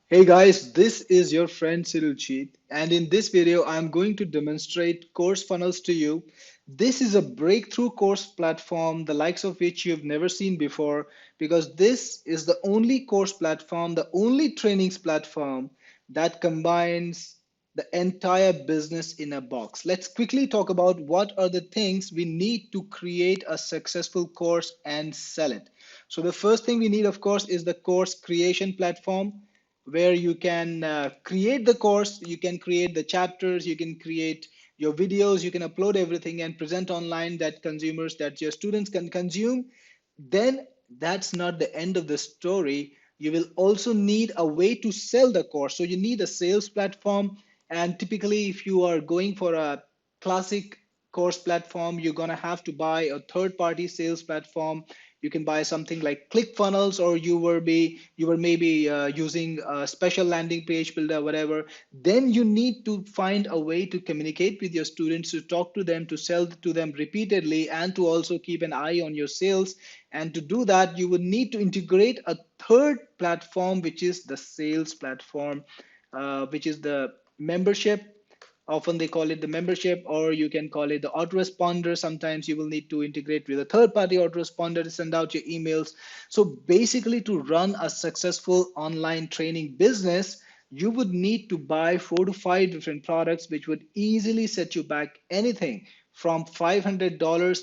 Hey guys, this is your friend Cheat, and in this video, I'm going to demonstrate CourseFunnels to you. This is a breakthrough course platform, the likes of which you've never seen before, because this is the only course platform, the only trainings platform that combines the entire business in a box. Let's quickly talk about what are the things we need to create a successful course and sell it. So the first thing we need, of course, is the course creation platform where you can create the course, you can create the chapters, you can create your videos, you can upload everything and present online that consumers, that your students can consume. Then that's not the end of the story. You will also need a way to sell the course. So you need a sales platform. And typically, if you are going for a classic course platform, you're going to have to buy a third party sales platform. You can buy something like ClickFunnels, or you were maybe using a special landing page builder, whatever. Then you need to find a way to communicate with your students, to talk to them, to sell to them repeatedly, and to also keep an eye on your sales. And to do that, you would need to integrate a third platform, which is the sales platform, which is the membership. Often they call it the membership, or you can call it the autoresponder. Sometimes you will need to integrate with a third party autoresponder to send out your emails. So basically, to run a successful online training business, you would need to buy 4 to 5 different products, which would easily set you back anything from $500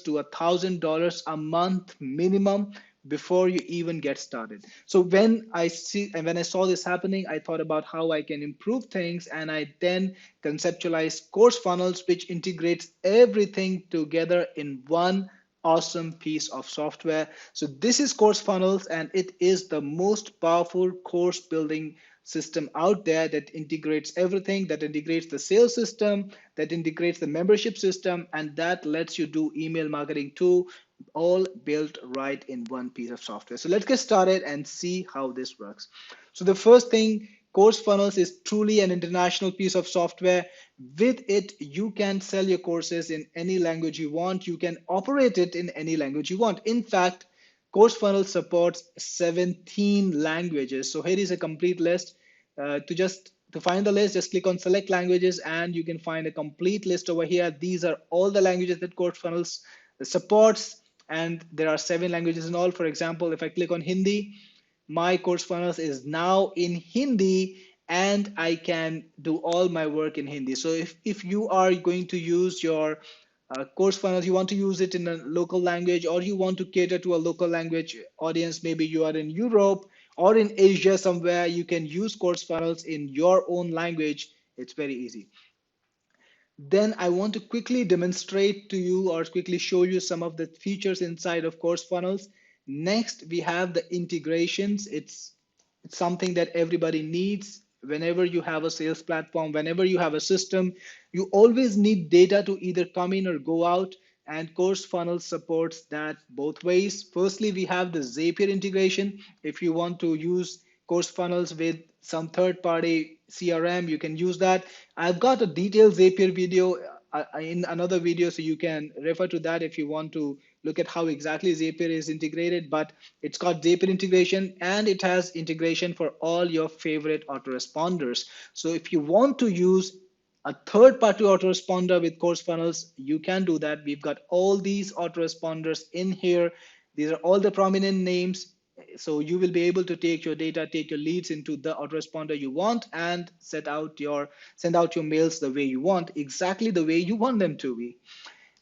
to $1,000 a month minimum before you even get started. So when I saw this happening, I thought about how I can improve things, and I then conceptualized CourseFunnels, which integrates everything together in one awesome piece of software. So this is CourseFunnels, and it is the most powerful course building system out there that integrates everything, that integrates the sales system, that integrates the membership system, and that lets you do email marketing too, all built right in one piece of software. So let's get started and see how this works. So the first thing, CourseFunnels is truly an international piece of software. With it, you can sell your courses in any language you want. You can operate it in any language you want. In fact, CourseFunnels supports 17 languages. So here is a complete list. To find the list, just click on select languages and you can find a complete list over here. These are all the languages that CourseFunnels supports, and there are 7 languages in all. For example, if I click on Hindi, my CourseFunnels is now in Hindi, and I can do all my work in Hindi. So if you are going to use your CourseFunnels, you want to use it in a local language, or you want to cater to a local language audience, maybe you are in Europe or in Asia somewhere, you can use CourseFunnels in your own language. It's very easy. Then I want to quickly demonstrate to you or quickly show you some of the features inside of CourseFunnels. Next, we have the integrations. It's something that everybody needs. Whenever you have a sales platform, whenever you have a system, you always need data to either come in or go out. And CourseFunnels supports that both ways. Firstly, we have the Zapier integration. If you want to use CourseFunnels with some third-party CRM, you can use that. I've got a detailed Zapier video in another video, so you can refer to that if you want to look at how exactly Zapier is integrated. But it's got Zapier integration, and it has integration for all your favorite autoresponders. So if you want to use a third-party autoresponder with CourseFunnels, you can do that. We've got all these autoresponders in here. These are all the prominent names. So you will be able to take your data, take your leads into the autoresponder you want, and send out your mails the way you want, exactly the way you want them to be.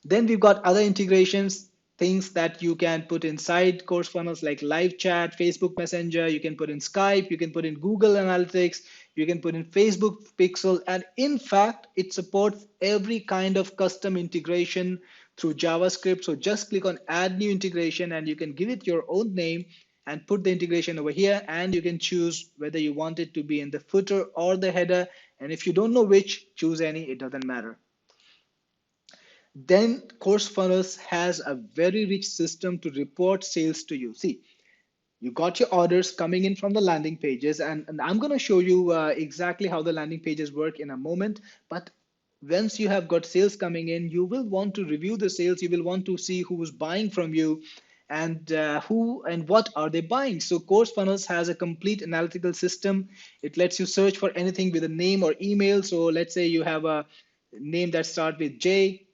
Then we've got other integrations, things that you can put inside CourseFunnels like live chat, Facebook Messenger, you can put in Skype, you can put in Google Analytics, you can put in Facebook Pixel, and in fact, it supports every kind of custom integration through JavaScript. So just click on add new integration and you can give it your own name and put the integration over here, and you can choose whether you want it to be in the footer or the header. And if you don't know which, choose any, it doesn't matter. Then CourseFunnels has a very rich system to report sales to you. See, you got your orders coming in from the landing pages, and I'm going to show you exactly how the landing pages work in a moment. But once you have got sales coming in, you will want to review the sales. You will want to see who's buying from you. and who and what are they buying. So CourseFunnels has a complete analytical system. It lets you search for anything with a name or email. So let's say you have a name that starts with JE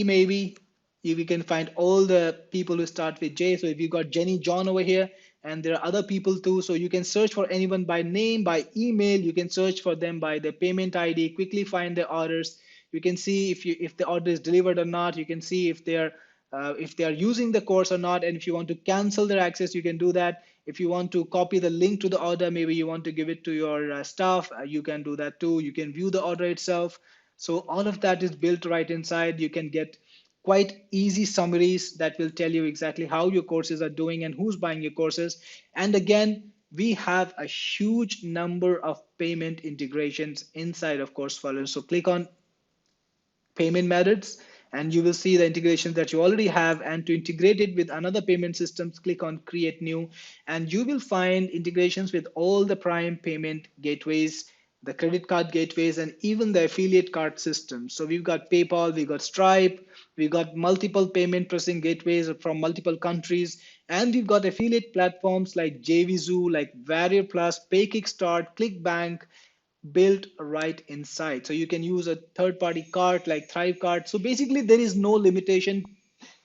maybe. We can find all the people who start with J. So if you got Jenny, John over here, and there are other people too. So you can search for anyone by name, by email. You can search for them by their payment ID, quickly find their orders. You can see if the order is delivered or not. You can see if they are using the course or not. And if you want to cancel their access, you can do that. If you want to copy the link to the order, maybe you want to give it to your staff, you can do that too. You can view the order itself. So all of that is built right inside. You can get quite easy summaries that will tell you exactly how your courses are doing and who's buying your courses. And again, we have a huge number of payment integrations inside of CourseFunnels. So click on payment methods and you will see the integrations that you already have. And to integrate it with another payment systems, click on create new, and you will find integrations with all the prime payment gateways, the credit card gateways, and even the affiliate card systems. So we've got PayPal, we've got Stripe, we've got multiple payment processing gateways from multiple countries, and we've got affiliate platforms like JVZoo, like Warrior Plus, PayKickstart, ClickBank, built right inside. So you can use a third-party cart like Thrivecart. So basically, there is no limitation.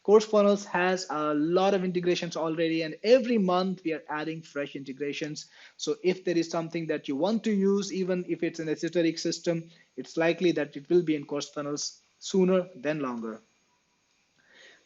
CourseFunnels has a lot of integrations already, and every month we are adding fresh integrations. So if there is something that you want to use, even if it's an esoteric system, it's likely that it will be in CourseFunnels sooner than longer.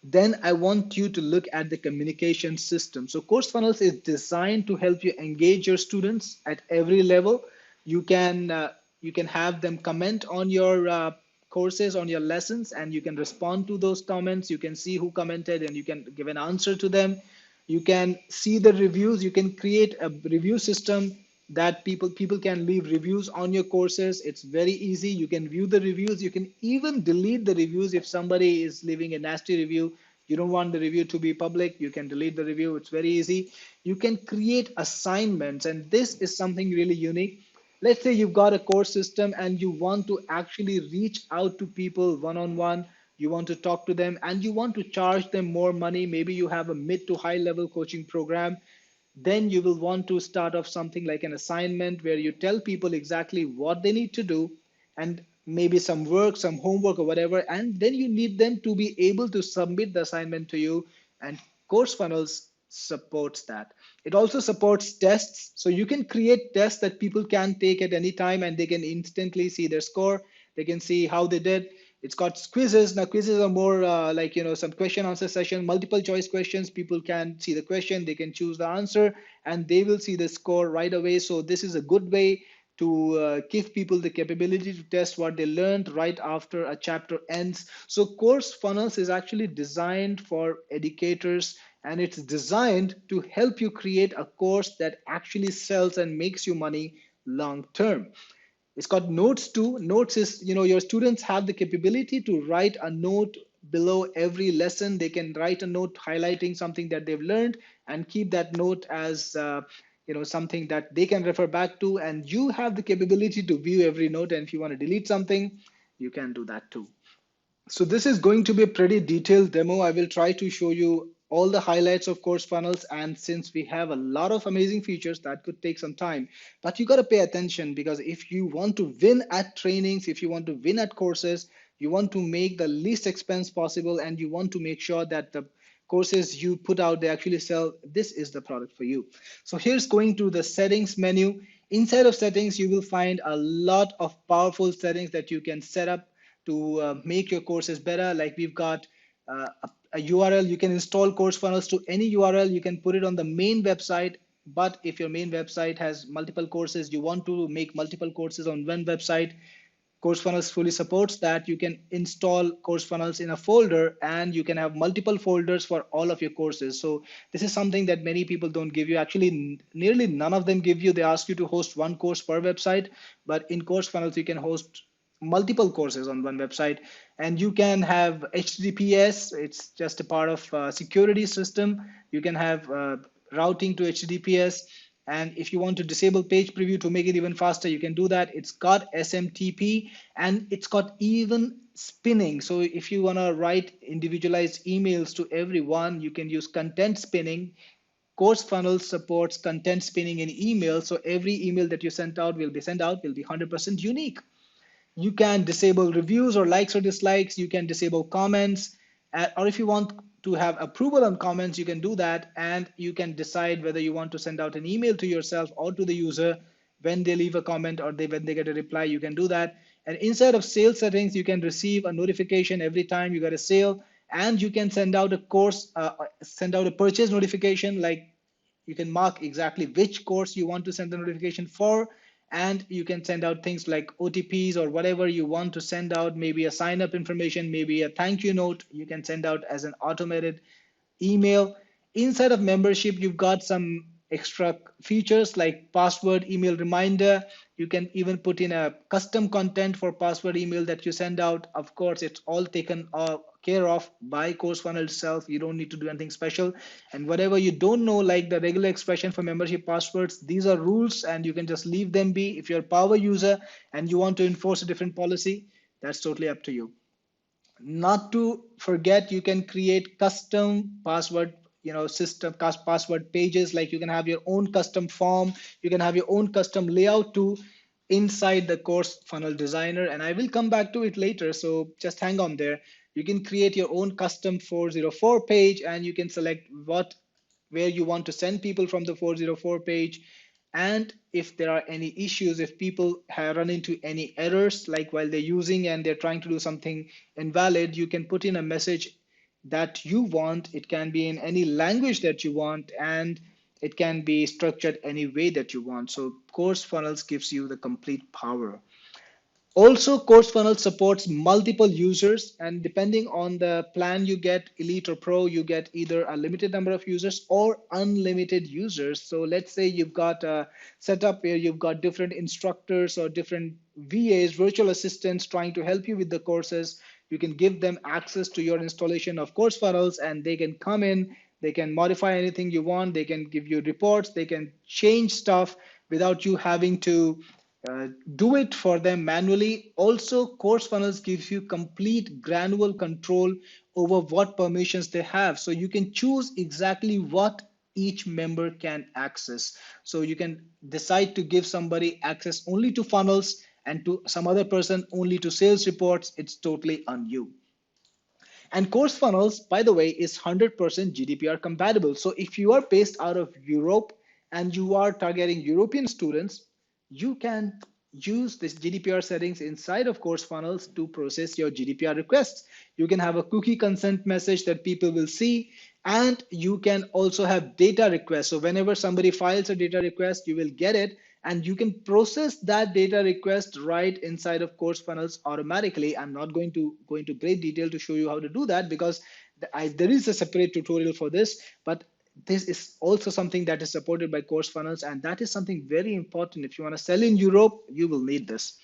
Then I want you to look at the communication system. So CourseFunnels is designed to help you engage your students at every level. You can have them comment on your courses, on your lessons, and you can respond to those comments. You can see who commented and you can give an answer to them. You can see the reviews. You can create a review system that people can leave reviews on your courses. It's very easy. You can view the reviews. You can even delete the reviews. If somebody is leaving a nasty review, you don't want the review to be public, you can delete the review. It's very easy. You can create assignments, and this is something really unique. Let's say you've got a course system and you want to actually reach out to people one-on-one. You want to talk to them and you want to charge them more money. Maybe you have a mid to high level coaching program. Then you will want to start off something like an assignment where you tell people exactly what they need to do and maybe some work, some homework or whatever. And then you need them to be able to submit the assignment to you. And CourseFunnels supports that. It also supports tests. So you can create tests that people can take at any time and they can instantly see their score. They can see how they did. It's got quizzes. Now quizzes are more like, some question answer session, multiple choice questions. People can see the question, they can choose the answer, and they will see the score right away. So this is a good way to give people the capability to test what they learned right after a chapter ends. So CourseFunnels is actually designed for educators, and it's designed to help you create a course that actually sells and makes you money long term. It's got notes too. Notes is, your students have the capability to write a note below every lesson. They can write a note highlighting something that they've learned and keep that note as something that they can refer back to. And you have the capability to view every note. And if you want to delete something, you can do that too. So this is going to be a pretty detailed demo. I will try to show you all the highlights of CourseFunnels. And since we have a lot of amazing features, that could take some time. But you got to pay attention, because if you want to win at trainings, if you want to win at courses, you want to make the least expense possible, and you want to make sure that the courses you put out, they actually sell, this is the product for you. So here's going to the settings menu. Inside of settings, you will find a lot of powerful settings that you can set up to make your courses better. Like we've got a URL. You can install CourseFunnels to any URL. You can put it on the main website. But if your main website has multiple courses, you want to make multiple courses on one website, CourseFunnels fully supports that. You can install CourseFunnels in a folder, and you can have multiple folders for all of your courses. So this is something that many people don't give you. Actually, nearly none of them give you. They ask you to host one course per website, but in CourseFunnels, you can host multiple courses on one website, and you can have HTTPS. It's just a part of security system. You can have routing to HTTPS. And if you want to disable page preview to make it even faster, you can do that. It's got SMTP and it's got even spinning. So if you want to write individualized emails to everyone, you can use content spinning. CourseFunnels supports content spinning in email. So every email that you sent out will be 100% unique. You can disable reviews or likes or dislikes. You can disable comments. Or if you want to have approval on comments, you can do that. And you can decide whether you want to send out an email to yourself or to the user when they leave a comment or when they get a reply. You can do that. And inside of sales settings, you can receive a notification every time you get a sale. And you can send out send out a purchase notification, like you can mark exactly which course you want to send the notification for, and you can send out things like OTPs or whatever you want to send out, maybe a sign up information, maybe a thank you note you can send out as an automated email. Inside of membership, you've got some extra features like password email reminder. You can even put in a custom content for password email that you send out. Of course, it's all taken care of by CourseFunnels itself. You don't need to do anything special. And whatever you don't know, like the regular expression for membership passwords, these are rules and you can just leave them be. If you're a power user and you want to enforce a different policy, that's totally up to you. Not to forget, you can create custom password, system password pages. Like you can have your own custom form, you can have your own custom layout too inside the course funnel designer, and I will come back to it later, so just hang on there. You can create your own custom 404 page, and you can select where you want to send people from the 404 page. And if there are any issues, if people have run into any errors, like while they're using and they're trying to do something invalid, you can put in a message that you want. It can be in any language that you want, and it can be structured any way that you want. So Course Funnels gives you the complete power. Also, CourseFunnels supports multiple users, and depending on the plan you get, Elite or Pro, you get either a limited number of users or unlimited users. So let's say you've got a setup where you've got different instructors or different VAs, virtual assistants trying to help you with the courses. You can give them access to your installation of CourseFunnels, and they can come in, they can modify anything you want, they can give you reports, they can change stuff without you having to do it for them manually. Also, CourseFunnels gives you complete granular control over what permissions they have. So you can choose exactly what each member can access. So you can decide to give somebody access only to funnels and to some other person only to sales reports. It's totally on you. And CourseFunnels, by the way, is 100% GDPR compatible. So if you are based out of Europe and you are targeting European students, you can use this GDPR settings inside of CourseFunnels to process your GDPR requests. You can have a cookie consent message that people will see, and you can also have data requests. So whenever somebody files a data request, you will get it, and you can process that data request right inside of CourseFunnels automatically. I'm not going to go into great detail to show you how to do that because there is a separate tutorial for this, but this is also something that is supported by CourseFunnels, and that is something very important. If you want to sell in Europe, you will need this.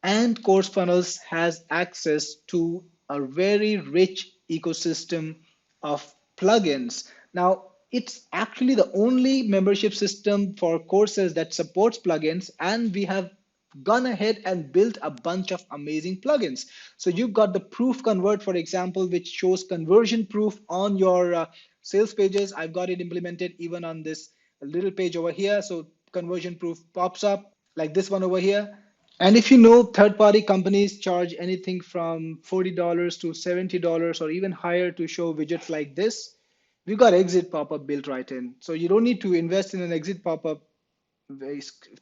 And CourseFunnels has access to a very rich ecosystem of plugins. Now, it's actually the only membership system for courses that supports plugins, and we have gone ahead and built a bunch of amazing plugins. So you've got the Proof Convert, for example, which shows conversion proof on your sales pages. I've got it implemented even on this little page over here. So conversion proof pops up like this one over here. And if you know, third-party companies charge anything from $40 to $70 or even higher to show widgets like this. We've got exit pop-up built right in. So you don't need to invest in an exit pop-up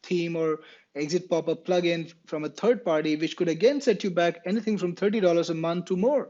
theme or exit pop-up plugin from a third party, which could again set you back anything from $30 a month to more.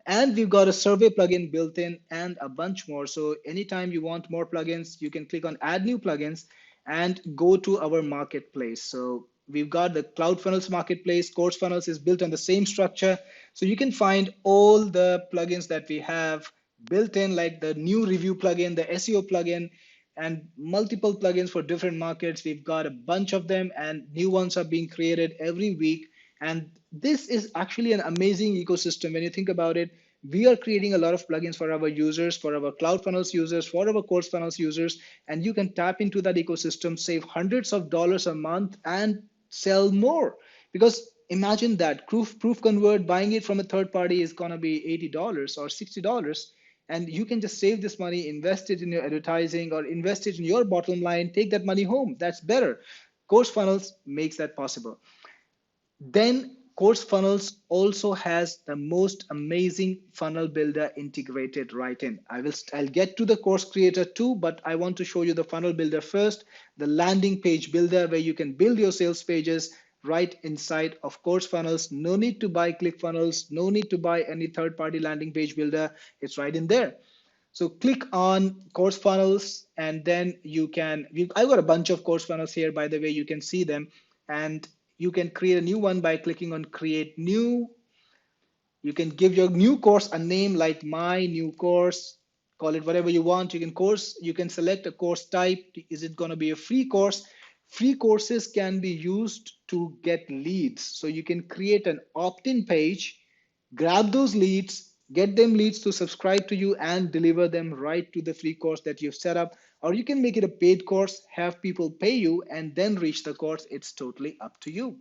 And we've got a survey plugin built in and a bunch more. So anytime you want more plugins, you can click on add new plugins and go to our marketplace. So we've got the CloudFunnels marketplace. CourseFunnels is built on the same structure. So you can find all the plugins that we have built in, like the new review plugin, the SEO plugin, and multiple plugins for different markets. We've got a bunch of them, and new ones are being created every week. And this is actually an amazing ecosystem when you think about it. We are creating a lot of plugins for our users, for our CloudFunnels users, for our CourseFunnels users, and you can tap into that ecosystem, save hundreds of dollars a month, and sell more. Because imagine that proof convert, buying it from a third party is gonna be $80 or $60, and you can just save this money, invest it in your advertising, or invest it in your bottom line, take that money home. That's better. CourseFunnels makes that possible. Then CourseFunnels also has the most amazing funnel builder integrated right in. I'll get to the course creator too, but I want to show you the funnel builder first, the landing page builder where you can build your sales pages right inside of CourseFunnels. No need to buy ClickFunnels, no need to buy any third-party landing page builder. It's right in there. So click on CourseFunnels, and then I've got a bunch of CourseFunnels here, by the way, you can see them. And you can create a new one by clicking on create new. You can give your new course a name like my new course, call it whatever you want. You can select a course type. Is it going to be a free course? Free courses can be used to get leads. So you can create an opt-in page, grab those leads, get them leads to subscribe to you, and deliver them right to the free course that you've set up. Or you can make it a paid course, have people pay you, and then reach the course. It's totally up to you.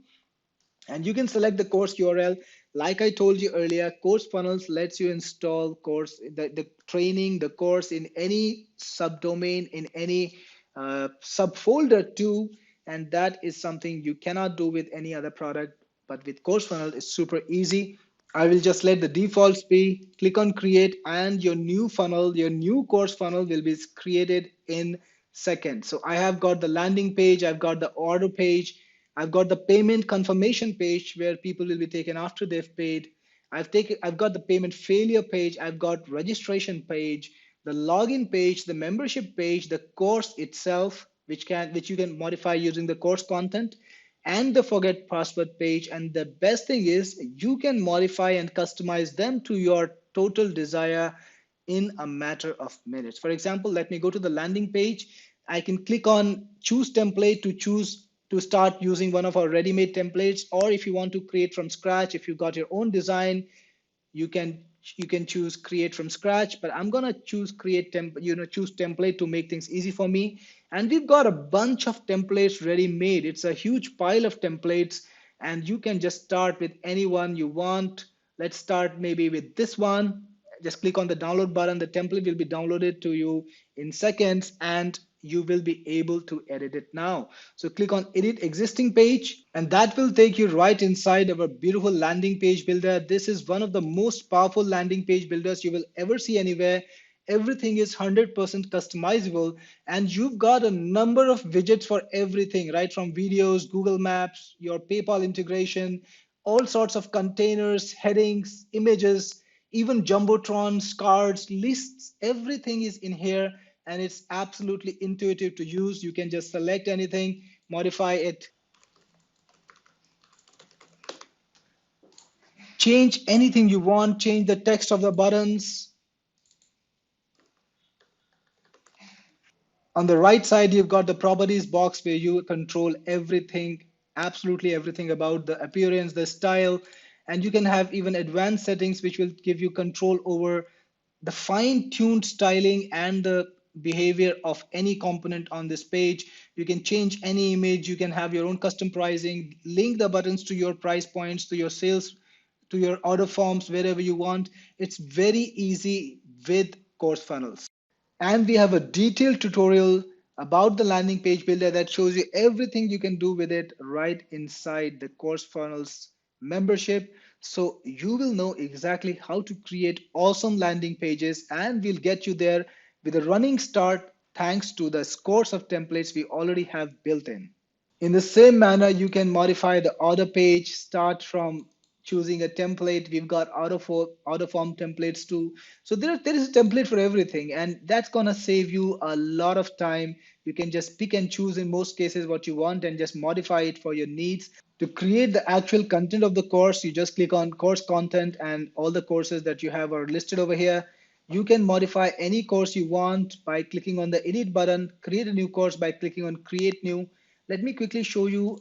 And you can select the course URL. Like I told you earlier, CourseFunnels lets you install the training, the course in any subdomain, in any subfolder too. And that is something you cannot do with any other product. But with CourseFunnels, it's super easy. I will just let the defaults be, click on create, and your new funnel, your new course funnel will be created in seconds. So I have got the landing page, I've got the order page, I've got the payment confirmation page where people will be taken after they've paid. I've got the payment failure page, I've got registration page, the login page, the membership page, the course itself, which you can modify using the course content, and the forget password page. And the best thing is you can modify and customize them to your total desire in a matter of minutes. For example, let me go to the landing page. I can click on choose template to start using one of our ready-made templates, or if you want to create from scratch, if you got your own design, you can choose create from scratch, but I'm gonna choose choose template to make things easy for me. And we've got a bunch of templates ready made. It's a huge pile of templates, and you can just start with any one you want. Let's start maybe with this one. Just click on the download button. The template will be downloaded to you in seconds, and you will be able to edit it now. So click on edit existing page, and that will take you right inside our beautiful landing page builder. This is one of the most powerful landing page builders you will ever see anywhere. Everything is 100% customizable, and you've got a number of widgets for everything, right? From videos, Google Maps, your PayPal integration, all sorts of containers, headings, images, even jumbotrons, cards, lists, everything is in here, and it's absolutely intuitive to use. You can just select anything, modify it, change anything you want, change the text of the buttons. On the right side, you've got the properties box where you control everything, absolutely everything about the appearance, the style, and you can have even advanced settings which will give you control over the fine-tuned styling and the behavior of any component on this page. You can change any image, you can have your own custom pricing, link the buttons to your price points, to your sales, to your order forms, wherever you want. It's very easy with CourseFunnels. And we have a detailed tutorial about the landing page builder that shows you everything you can do with it right inside the CourseFunnels membership. So you will know exactly how to create awesome landing pages, and we'll get you there with a running start thanks to the scores of templates we already have built in. In the same manner, you can modify the order page, start from choosing a template. We've got order form templates too. So there is a template for everything, and that's gonna save you a lot of time. You can just pick and choose in most cases what you want and just modify it for your needs. To create the actual content of the course, you just click on course content, and all the courses that you have are listed over here. You can modify any course you want by clicking on the edit button, create a new course by clicking on create new. Let me quickly show you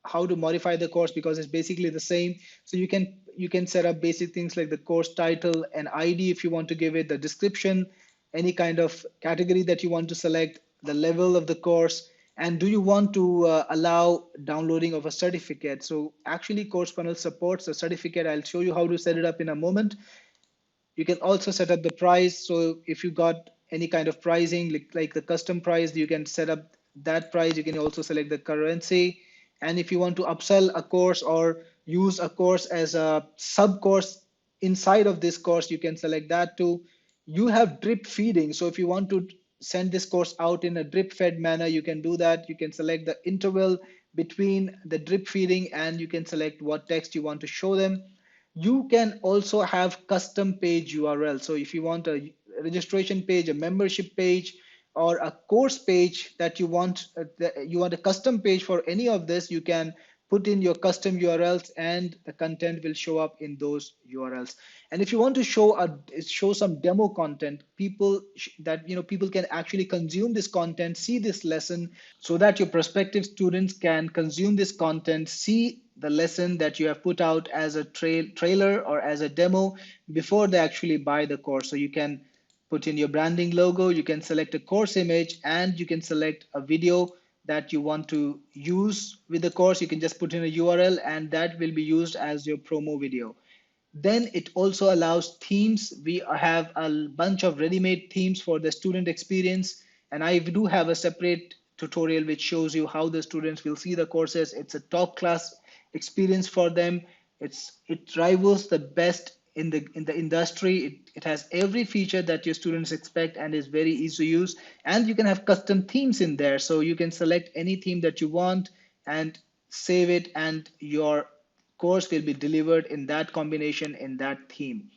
how to modify the course because it's basically the same. So you can You can set up basic things like the course title and ID if you want to give it, the description, any kind of category that you want to select, the level of the course, and do you want to allow downloading of a certificate. So actually CourseFunnels supports a certificate. I'll show you how to set it up in a moment. You can also set up the price. So if you got any kind of pricing, like the custom price, you can set up that price. You can also select the currency. And if you want to upsell a course or use a course as a sub course inside of this course, you can select that too. You have drip feeding. So if you want to send this course out in a drip fed manner, you can do that. You can select the interval between the drip feeding and you can select what text you want to show them. You can also have custom page URL. So if you want a registration page, a membership page, or a course page that you want a custom page for any of this, you can put in your custom URLs and the content will show up in those URLs. And if you want to show some demo content, people can actually consume this content, see this lesson, so that your prospective students can consume this content, see the lesson that you have put out as a trailer or as a demo before they actually buy the course. So you can put in your branding logo, you can select a course image, and you can select a video that you want to use with the course. You can just put in a URL and that will be used as your promo video. Then it also allows themes. We have a bunch of ready-made themes for the student experience. And I do have a separate tutorial which shows you how the students will see the courses. It's a top class experience for them. It rivals the best in the industry. It has every feature that your students expect and is very easy to use. And you can have custom themes in there. So you can select any theme that you want and save it, and your course will be delivered in that combination, in that theme.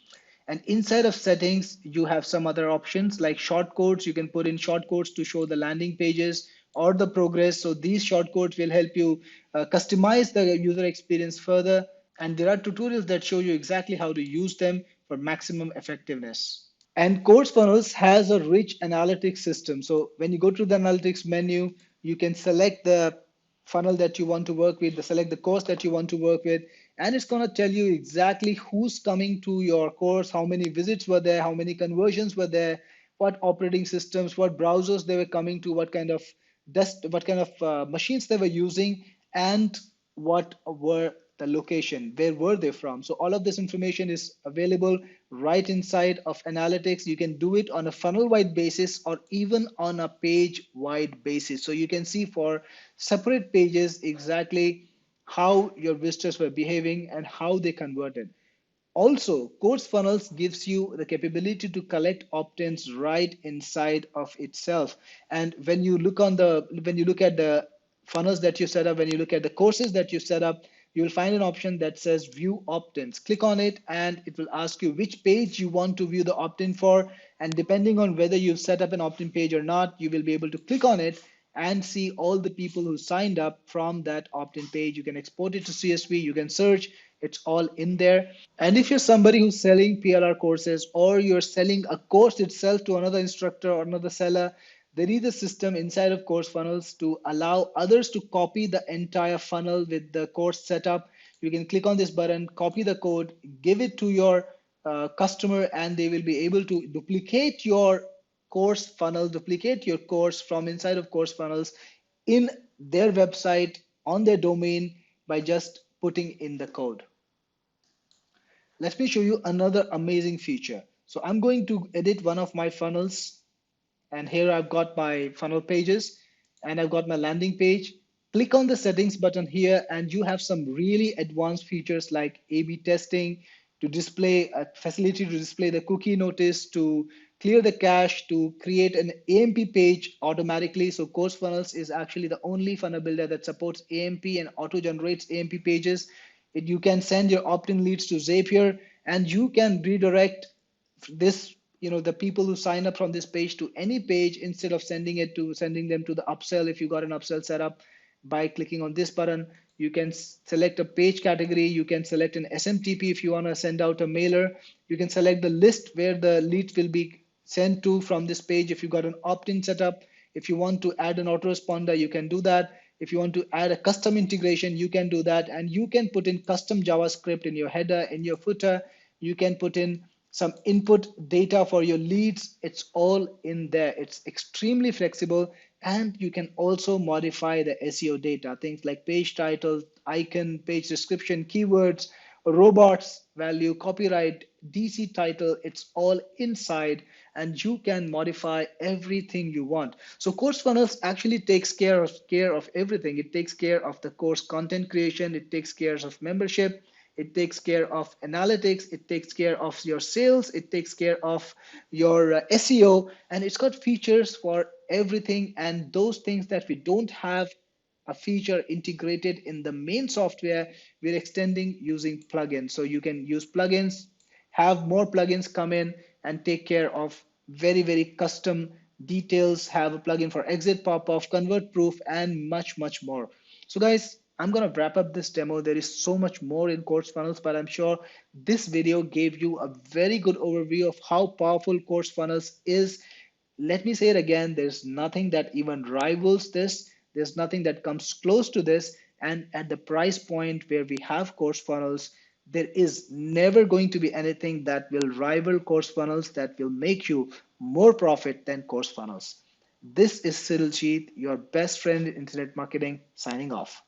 And inside of settings, you have some other options like shortcodes. You can put in shortcodes to show the landing pages or the progress. So these shortcodes will help you customize the user experience further. And there are tutorials that show you exactly how to use them for maximum effectiveness. And CourseFunnels has a rich analytics system. So when you go to the analytics menu, you can select the funnel that you want to work with, select the course that you want to work with, and it's going to tell you exactly who's coming to your course, how many visits were there, how many conversions were there, what operating systems, what browsers they were coming to, what kind of machines they were using, and what were the location, where were they from. So all of this information is available right inside of analytics. You can do it on a funnel wide basis or even on a page wide basis. So you can see for separate pages exactly how your visitors were behaving and how they converted. Also, CourseFunnels gives you the capability to collect opt-ins right inside of itself. And when you look at the funnels that you set up, when you look at the courses that you set up, you'll find an option that says view opt-ins. Click on it and it will ask you which page you want to view the opt-in for. And depending on whether you've set up an opt-in page or not, you will be able to click on it and see all the people who signed up from that opt-in page. You can export it to CSV, you can search, it's all in there. And if you're somebody who's selling PLR courses or you're selling a course itself to another instructor or another seller, there is a system inside of CourseFunnels to allow others to copy the entire funnel with the course setup. You can click on this button, copy the code, give it to your customer, and they will be able to duplicate your course funnel, duplicate your course from inside of CourseFunnels in their website on their domain by just putting in the code. Let me show you another amazing feature. So I'm going to edit one of my funnels, and here I've got my funnel pages and I've got my landing page. Click on the settings button here and you have some really advanced features like A/B testing, to display a facility to display the cookie notice, to clear the cache, to create an AMP page automatically. So CourseFunnels is actually the only funnel builder that supports AMP and auto generates AMP pages. You can send your opt-in leads to Zapier and you can redirect this, the people who sign up from this page to any page instead of sending them to the upsell. If you got an upsell set up, by clicking on this button, you can select a page category. You can select an SMTP if you want to send out a mailer. You can select the list where the leads will be sent to from this page if you got an opt-in setup. If you want to add an autoresponder, you can do that. If you want to add a custom integration, you can do that. And you can put in custom JavaScript in your header, in your footer. You can put in some input data for your leads. It's all in there. It's extremely flexible. And you can also modify the SEO data, things like page title, icon, page description, keywords, robots value, copyright, DC title. It's all inside, and you can modify everything you want. So CourseFunnels actually takes care of everything. It takes care of the course content creation. It takes care of membership. It takes care of analytics. It takes care of your sales. It takes care of your SEO, and it's got features for everything. And those things that we don't have a feature integrated in the main software, we're extending using plugins. So you can use plugins, have more plugins come in and take care of very, very custom details, have a plugin for exit pop-off, convert proof, and much, much more. So guys, I'm going to wrap up this demo. There is so much more in CourseFunnels, but I'm sure this video gave you a very good overview of how powerful CourseFunnels is. Let me say it again, there's nothing that even rivals this. There's nothing that comes close to this. And at the price point where we have CourseFunnels, there is never going to be anything that will rival CourseFunnels, that will make you more profit than CourseFunnels. This is Cyril Cheat, your best friend in internet marketing, signing off.